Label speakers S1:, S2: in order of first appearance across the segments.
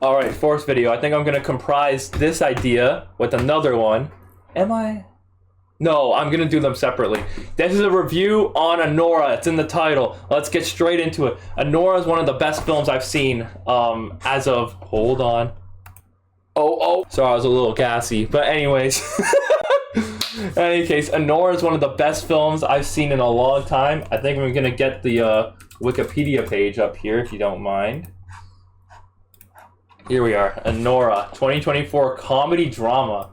S1: All right, fourth video. I think I'm gonna comprise this idea with another one. Am I? No, I'm gonna do them separately. This is a review on Anora. It's in the title. Let's get straight into it. Anora is one of the best films I've seen as of... Hold on. Oh. Sorry, I was a little gassy. But anyways. In any case, Anora is one of the best films I've seen in a long time. I think I'm gonna get the Wikipedia page up here, if you don't mind. Here we are, Anora, 2024 comedy drama.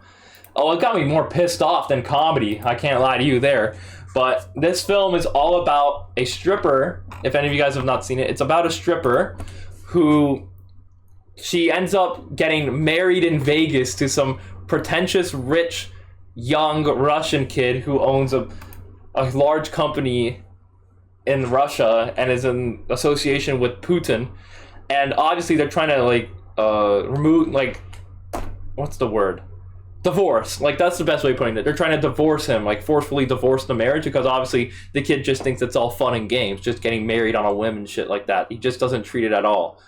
S1: Oh, it got me more pissed off than comedy. I can't lie to you there. But this film is all about a stripper. If any of you guys have not seen it, it's about a stripper who she ends up getting married in Vegas to some pretentious, rich, young Russian kid who owns a large company in Russia and is in association with Putin. And obviously they're trying to remove, what's the word? Divorce. That's the best way of putting it. They're trying to divorce him, forcefully divorce the marriage, because obviously the kid just thinks it's all fun and games, just getting married on a whim and shit like that. He just doesn't treat it at all,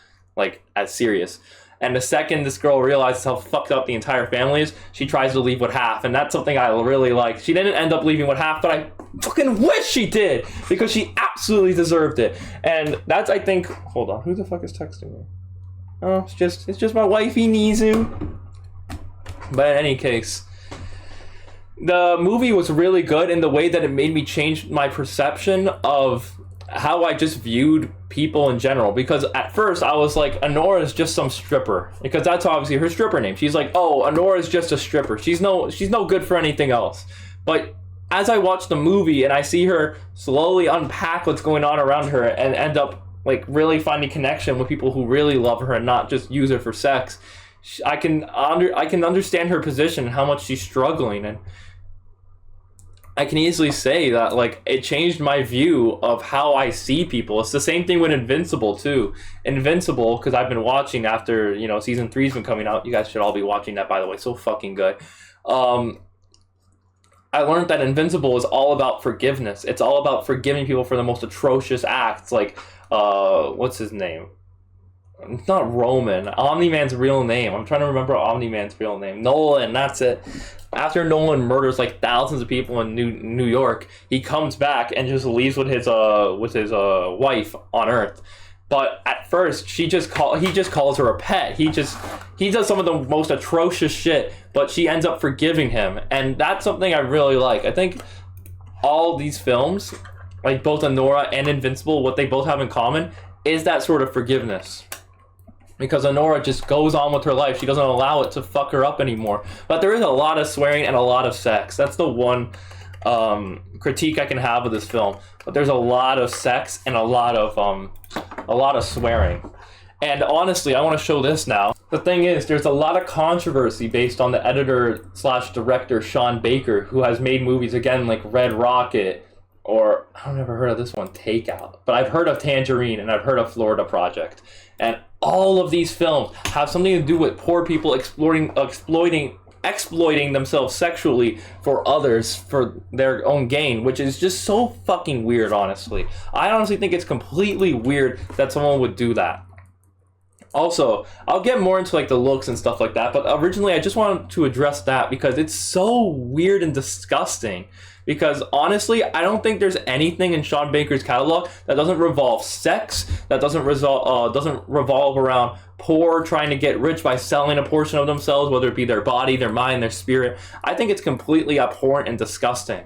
S1: as serious. And the second this girl realizes how fucked up the entire family is, she tries to leave with half. And that's something I really like. She didn't end up leaving with half, but I fucking wish she did, because she absolutely deserved it. And that's, I think... Hold on. Who the fuck is texting me? Oh, it's just my wifey Nizu. But in any case, the movie was really good in the way that it made me change my perception of how I just viewed people in general. Because at first I was like, Anora is just some stripper, because that's obviously her stripper name. She's like, oh, Anora is just a stripper. She's no good for anything else. But as I watch the movie and I see her slowly unpack what's going on around her and end up really finding connection with people who really love her and not just use her for sex, I can understand her position and how much she's struggling. And I can easily say that it changed my view of how I see people. It's the same thing with Invincible too. Invincible, because I've been watching after season 3's been coming out. You guys should all be watching that, by the way. So fucking good. I learned that Invincible is all about forgiveness. It's all about forgiving people for the most atrocious acts. What's his name? It's not Roman. Omni-Man's real name. I'm trying to remember Omni-Man's real name. Nolan, that's it. After Nolan murders thousands of people in New York, he comes back and just leaves with his wife on Earth. But at first, he just calls her a pet. He does some of the most atrocious shit, but she ends up forgiving him, and that's something I really like. I think all these films, both Anora and Invincible, what they both have in common is that sort of forgiveness. Because Anora just goes on with her life. She doesn't allow it to fuck her up anymore. But there is a lot of swearing and a lot of sex. That's the one critique I can have of this film. But there's a lot of sex and a lot of swearing. And honestly, I want to show this now. The thing is, there's a lot of controversy based on the editor/director Sean Baker, who has made movies again like Red Rocket, or I've never heard of this one, Takeout. But I've heard of Tangerine and I've heard of Florida Project. And all of these films have something to do with poor people exploiting themselves sexually for others for their own gain, which is just so fucking weird, honestly. I honestly think it's completely weird that someone would do that. Also, I'll get more into the looks and stuff like that, but originally I just wanted to address that because it's so weird and disgusting. Because honestly, I don't think there's anything in Sean Baker's catalog that doesn't revolve sex, that doesn't revolve around poor trying to get rich by selling a portion of themselves, whether it be their body, their mind, their spirit. I think it's completely abhorrent and disgusting.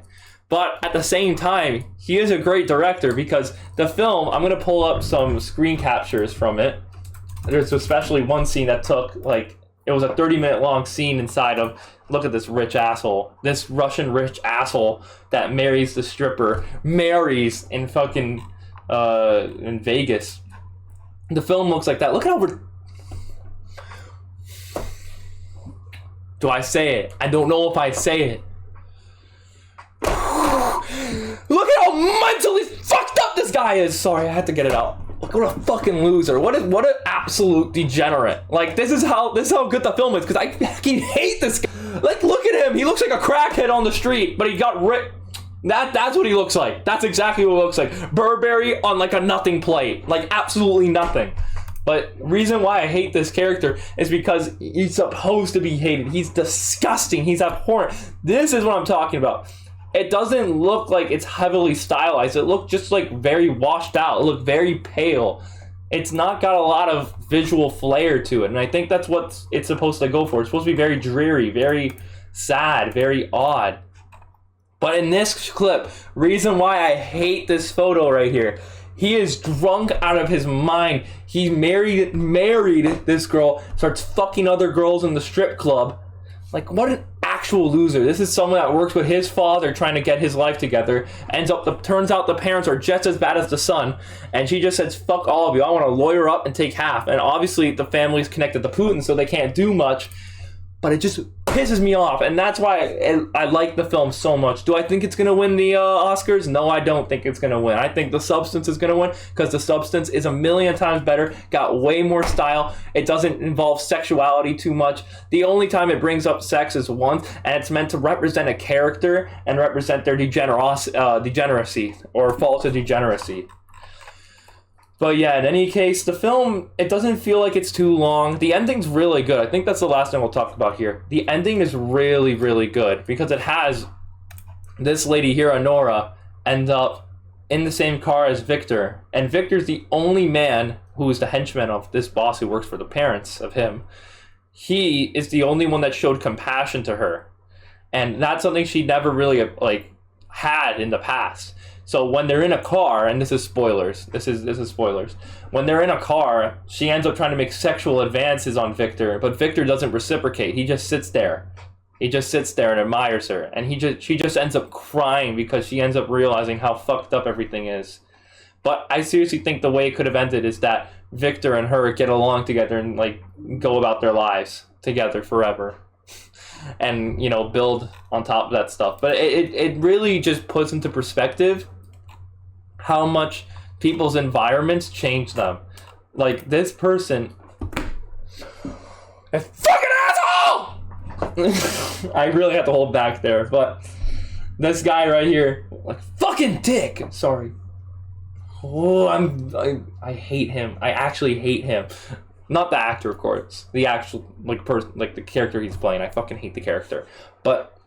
S1: But at the same time, he is a great director, because the film, I'm going to pull up some screen captures from it. There's especially one scene that took, it was a 30-minute long scene inside of, look at this rich asshole, this Russian rich asshole that marries the stripper, marries in fucking, in Vegas. The film looks like that. Look at how do I say it? I don't know if I say it. Look at how mentally fucked up this guy is. Sorry, I had to get it out. Look, what a fucking loser. What an absolute degenerate. This is how good the film is, because I fucking hate this guy. Look at him. He looks like a crackhead on the street, but he got ripped. That's what he looks like. That's exactly what he looks like. Burberry on a nothing plate. Absolutely nothing. But reason why I hate this character is because he's supposed to be hated. He's disgusting. He's abhorrent. This is what I'm talking about. It doesn't look like it's heavily stylized. It looked just like very washed out. It looked very pale. It's not got a lot of visual flair to it. And I think that's what it's supposed to go for. It's supposed to be very dreary, very sad, very odd. But in this clip, reason why I hate this photo right here, he is drunk out of his mind. He married this girl, starts fucking other girls in the strip club. Like, what an actual loser. This is someone that works with his father trying to get his life together. Turns out the parents are just as bad as the son. And she just says, fuck all of you. I want to lawyer up and take half. And obviously the family's connected to Putin, so they can't do much. But it just pisses me off, and that's why I like the film so much. Do I think it's going to win the Oscars? No, I don't think it's going to win. I think The Substance is going to win because The Substance is a million times better, got way more style. It doesn't involve sexuality too much. The only time it brings up sex is once, and it's meant to represent a character and represent their degeneracy or false degeneracy. But yeah, in any case, the film, it doesn't feel like it's too long. The ending's really good. I think that's the last thing we'll talk about here. The ending is really, really good because it has this lady here, Anora, end up in the same car as Victor. And Victor's the only man who is the henchman of this boss who works for the parents of him. He is the only one that showed compassion to her. And that's something she never really had in the past. So when they're in a car, and this is spoilers. This is spoilers. When they're in a car, she ends up trying to make sexual advances on Victor, but Victor doesn't reciprocate. He just sits there. He just sits there and admires her, and she just ends up crying because she ends up realizing how fucked up everything is. But I seriously think the way it could have ended is that Victor and her get along together and go about their lives together forever. And build on top of that stuff. But it really just puts into perspective how much people's environments change them. Like this person, a fucking asshole. I really have to hold back there, but this guy right here, fucking dick. Sorry. Oh, I hate him. I actually hate him. Not the actor, of course. The actual person, the character he's playing. I fucking hate the character. But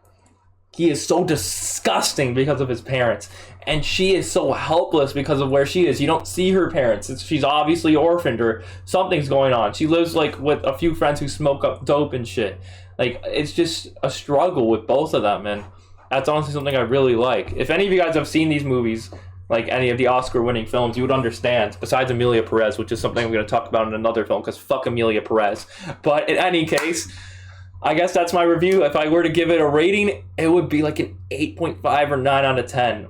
S1: he is so disgusting because of his parents, and she is so helpless because of where she is. You don't see her parents. She's obviously orphaned or something's going on. She lives with a few friends who smoke up dope and shit. It's just a struggle with both of them, and that's honestly something I really like. If any of you guys have seen these movies, any of the Oscar-winning films, you would understand, besides Emilia Perez, which is something I'm going to talk about in another film, because fuck Emilia Perez. But in any case, I guess that's my review. If I were to give it a rating, it would be an 8.5 or 9 out of 10.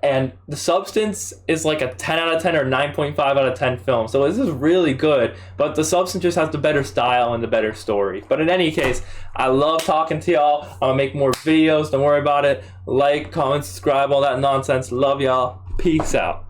S1: And The Substance is a 10 out of 10 or 9.5 out of 10 film. So this is really good, but The Substance just has the better style and the better story. But in any case, I love talking to y'all. I'm going to make more videos. Don't worry about it. Like, comment, subscribe, all that nonsense. Love y'all. Peace out.